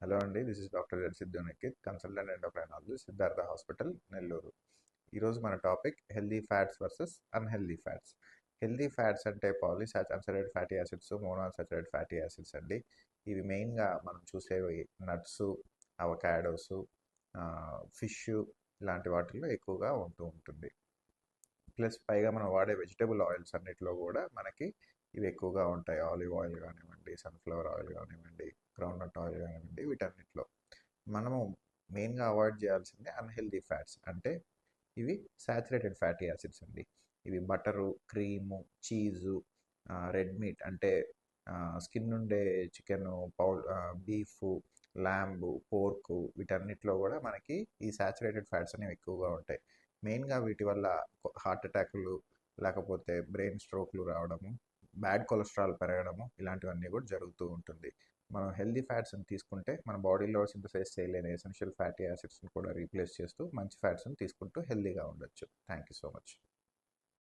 Hello అండి, this is doctor Siddhu Nikhit, consultant endocrinologist, Siddhartha hospital, Nellore. ఈరోజు మన topic healthy fats versus unhealthy fats. Healthy fats అంటే పాలీసాచరేటెడ్ fatty acids, మోనోసాచరేటెడ్ fatty acids అండి. ఇవి మెయిన్గా మనం చూసేవి నట్స్, అవకాడోస్, ఫిష్ ఇలాంటి వాటిల్లో ఎక్కువగా ఉంటూ ఉంటుంది. ప్లస్ పైగా మనం వాడే వెజిటబుల్ ఆయిల్స్ అన్నిటిలో కూడా మనకి ఇవి ఎక్కువగా ఉంటాయి. ఆలివ్ ఆయిల్ కానివ్వండి, సన్ఫ్లవర్ ఆయిల్ కానివ్వండి, గ్రౌండ్నట్ ఆయిల్ కానివ్వండి, వీటన్నిటిలో మనము మెయిన్గా అవాయిడ్ చేయాల్సింది అన్హెల్దీ ఫ్యాట్స్. అంటే ఇవి సాచురేటెడ్ ఫ్యాటీ యాసిడ్స్ అండి. ఇవి butter, cream, cheese, red meat అంటే స్కిన్ ఉండే చికెను, బీఫ్, ల్యాంబు, పోర్కు, వీటన్నిటిలో కూడా మనకి ఈ సాచురేటెడ్ ఫ్యాట్స్ అనేవి ఎక్కువగా ఉంటాయి. మెయిన్గా వీటి వల్ల హార్ట్ అటాకులు, లేకపోతే బ్రెయిన్ స్ట్రోక్లు రావడము, బ్యాడ్ కొలెస్ట్రాల్ పెరగడము, ఇలాంటివన్నీ కూడా జరుగుతూ ఉంటుంది. మనం హెల్దీ ఫ్యాట్స్ని తీసుకుంటే మన బాడీలో సింథసైజ్ చేయలేని ఎసెన్షియల్ ఫ్యాటీ యాసిడ్స్ని కూడా రీప్లేస్ చేస్తూ మంచి ఫ్యాట్స్ని తీసుకుంటూ హెల్దీగా ఉండొచ్చు. Thank you so much.